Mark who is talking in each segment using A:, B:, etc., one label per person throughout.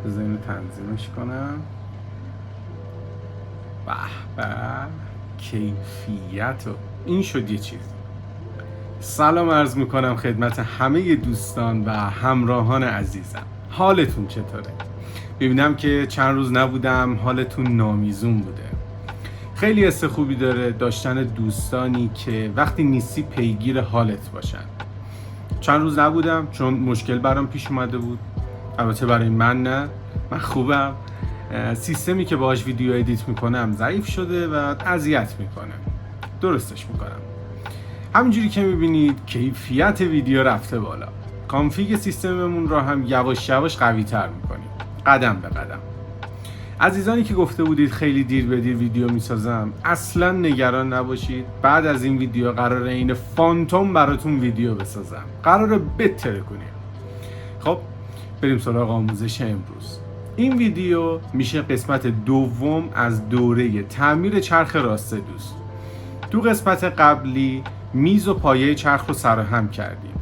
A: بذار اینو تنظیمش کنم. به به، کیفیت این شد یه چیز. سلام عرض میکنم خدمت همه دوستان و همراهان عزیزم. حالتون چطوره؟ ببینم که چند روز نبودم حالتون نامیزون بوده. خیلی حس خوبی داره داشتن دوستانی که وقتی نیستی پیگیر حالت باشن. چند روز نبودم چون مشکل برام پیش اومده بود. البته برای من نه، من خوبم. سیستمی که باهاش ویدیو ادیت میکنم ضعیف شده و اذیت میکنه. درستش میکنم. همینجوری که میبینید کیفیت ویدیو رفته بالا. کانفیگ سیستممون را هم یواش یواش قوی تر میکنیم، قدم به قدم. عزیزانی که گفته بودید خیلی دیر به دیر ویدیو میسازم، اصلا نگران نباشید. بعد از این ویدیو قراره این فانتوم براتون ویدیو بسازم، قراره بتره کنیم. خب بریم سراغ آموزش امروز. این ویدیو میشه قسمت دوم از دوره تعمیر چرخ راسته دوست. تو قسمت قبلی میز و پایه چرخ رو سرهم کردیم،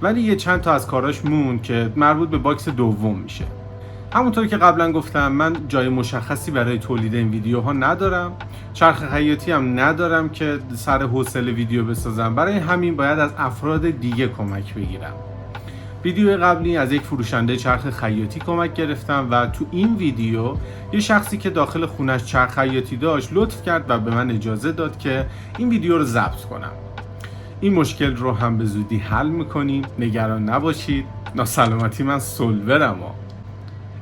A: ولی یه چند تا از کاراش مون که مربوط به باکس دوم میشه. همونطور که قبلا گفتم من جای مشخصی برای تولید این ویدیوها ندارم، چرخ خیاطی هم ندارم که سر حوصله ویدیو بسازم. برای همین باید از افراد دیگه کمک بگیرم. ویدیو قبلی از یک فروشنده چرخ خیاطی کمک گرفتم و تو این ویدیو یه شخصی که داخل خونش چرخ خیاطی داشت لطف کرد و به من اجازه داد که این ویدیو رو ضبط کنم. این مشکل رو هم به زودی حل میکنیم، نگران نباشید. ناسلامتی من سولورم.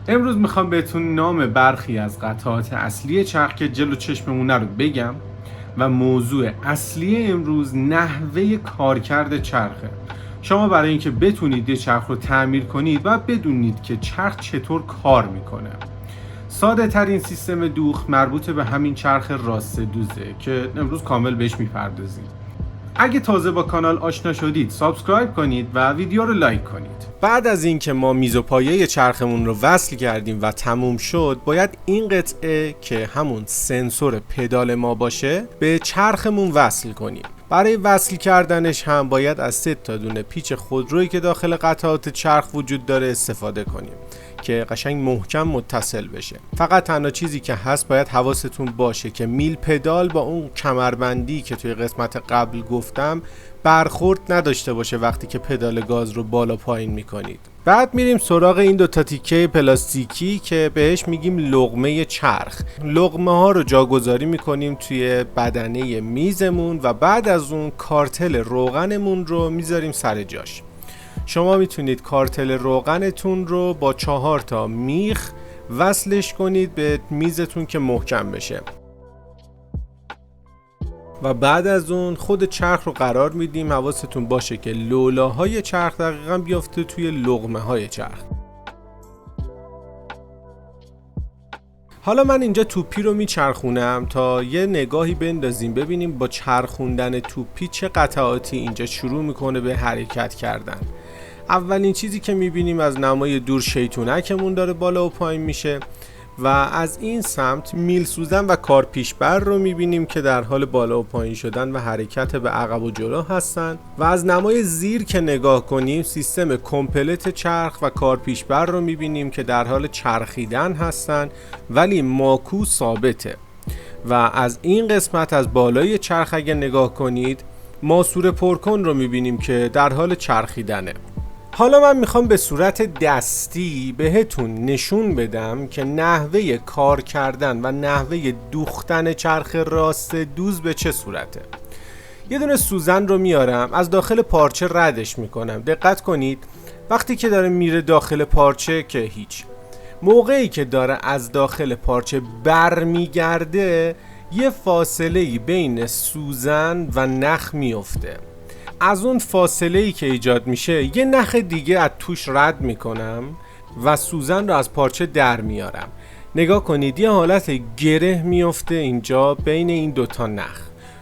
A: امروز میخوام بهتون نام برخی از قطعات اصلی چرخ که جلو چشممونه رو بگم و موضوع اصلی امروز نحوه کارکرد چرخه. شما برای اینکه بتونید یه چرخ رو تعمیر کنید و بدونید که چرخ چطور کار میکنه. ساده ترین سیستم دوخت مربوط به همین چرخ راسته دوزه که امروز کامل بهش میپردازیم. اگه تازه با کانال آشنا شدید سابسکرایب کنید و ویدیو رو لایک کنید. بعد از اینکه ما میز و پایه چرخمون رو وصل کردیم و تموم شد، باید این قطعه که همون سنسور پدال ما باشه به چرخمون وصل کنیم. برای وصل کردنش هم باید از 3 تا دونه پیچ خودرویی که داخل قطعات چرخ وجود داره استفاده کنیم که قشنگ محکم متصل بشه. فقط تنها چیزی که هست باید حواستون باشه که میل پدال با اون کمربندی که توی قسمت قبل گفتم برخورد نداشته باشه وقتی که پدال گاز رو بالا پایین میکنید. بعد میریم سراغ این 2 تا تیکه پلاستیکی که بهش میگیم لقمه چرخ. لقمه ها رو جاگذاری میکنیم توی بدنه میزمون و بعد از اون کارتل روغنمون رو میذاریم سر جاش. شما میتونید کارتل روغنتون رو با 4 تا میخ وصلش کنید به میزتون که محکم بشه و بعد از اون خود چرخ رو قرار میدیم. حواستون باشه که لولاهای چرخ دقیقاً بیافته توی لقمه های چرخ. حالا من اینجا توپی رو میچرخونم تا یه نگاهی بندازیم ببینیم با چرخوندن توپی چه قطعاتی اینجا شروع میکنه به حرکت کردن. اولین چیزی که میبینیم از نمای دور شیطونکمون داره بالا و پایین میشه و از این سمت میل سوزن و کارپیشبر رو میبینیم که در حال بالا و پایین شدن و حرکت به عقب و جلو هستن و از نمای زیر که نگاه کنیم سیستم کمپلت چرخ و کارپیشبر رو میبینیم که در حال چرخیدن هستن ولی ماکو ثابته. و از این قسمت از بالای چرخ اگه نگاه کنید ماسور پرکن رو میبینیم که در حال چرخیدنه. حالا من میخوام به صورت دستی بهتون نشون بدم که نحوه کار کردن و نحوه دوختن چرخ راست دوز به چه صورته. یه دونه سوزن رو میارم، از داخل پارچه ردش میکنم. دقت کنید وقتی که داره میره داخل پارچه که هیچ، موقعی که داره از داخل پارچه برمیگرده یه فاصله بین سوزن و نخ میفته. از اون فاصله‌ای که ایجاد میشه یه نخ دیگه از توش رد میکنم و سوزن رو از پارچه در میارم. نگاه کنید یه حالت گره میفته اینجا بین این 2 تا نخ.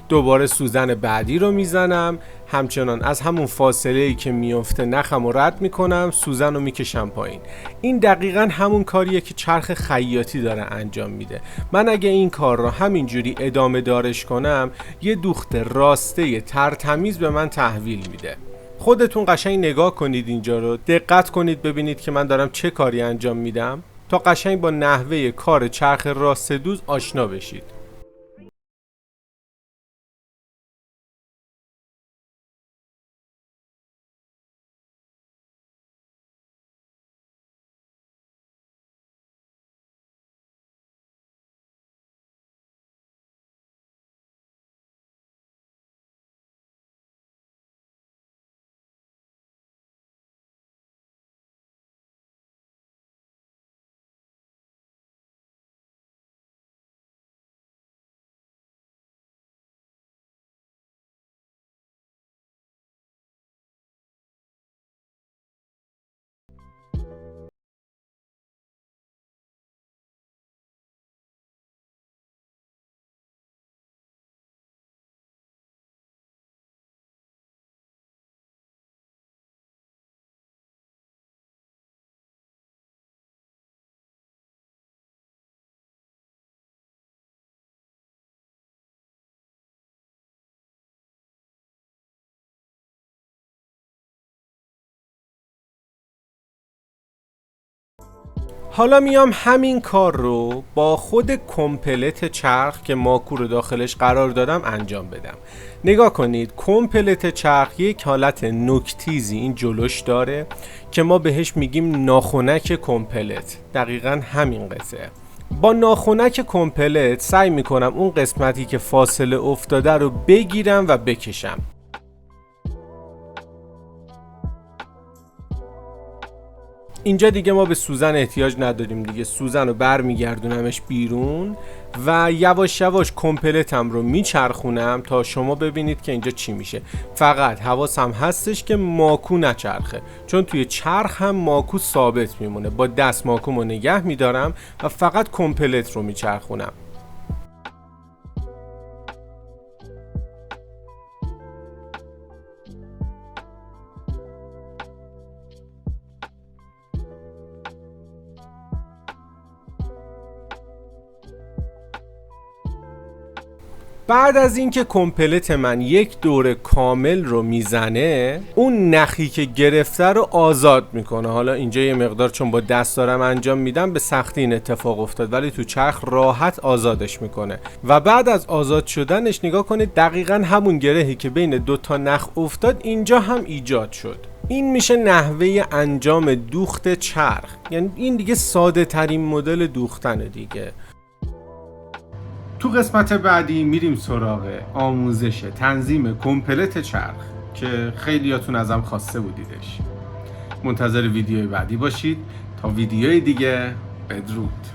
A: دوباره سوزن بعدی رو میزنم، همچنان از همون فاصله‌ای که میفته نخم رو رد میکنم، سوزن رو میکشم پایین. این دقیقاً همون کاریه که چرخ خیاطی داره انجام میده. من اگه این کار رو همینجوری ادامه دارش کنم یه دوخت راسته ترتمیز به من تحویل میده. خودتون قشنگ نگاه کنید اینجا رو، دقت کنید ببینید که من دارم چه کاری انجام میدم. تا قشنگ با نحوه کار چرخ راست دوز آشنا بشید. حالا میام همین کار رو با خود کمپلت چرخ که ماکو رو داخلش قرار دادم انجام بدم. نگاه کنید، کمپلت چرخ یک حالت نوک‌تیزی این جلوش داره که ما بهش میگیم ناخنک کمپلت. دقیقاً همین قطعه. با ناخنک کمپلت سعی میکنم اون قسمتی که فاصله افتاده رو بگیرم و بکشم. اینجا دیگه ما به سوزن احتیاج نداریم دیگه. سوزن رو برمیگردونمش بیرون و یواش یواش کمپلتم رو میچرخونم تا شما ببینید که اینجا چی میشه. فقط حواسم هستش که ماکو نچرخه، چون توی چرخ هم ماکو ثابت میمونه. با دست ماکومو نگه میدارم و فقط کمپلت رو میچرخونم. بعد از اینکه کمپلت من یک دور کامل رو میزنه، اون نخی که گرفته رو آزاد میکنه. حالا اینجا یه مقدار چون با دست دارم انجام میدم به سختی این اتفاق افتاد، ولی تو چرخ راحت آزادش میکنه. و بعد از آزاد شدنش نگاه کنید، دقیقاً همون گرهی که بین دو تا نخ افتاد اینجا هم ایجاد شد. این میشه نحوه انجام دوخت چرخ. یعنی این دیگه ساده ترین مدل دوختنه دیگه. تو قسمت بعدی میریم سراغ آموزش تنظیم کمپلت چرخ که خیلیاتون ازم خواسته بودیدش. منتظر ویدیوی بعدی باشید. تا ویدیوی دیگه، بدرود.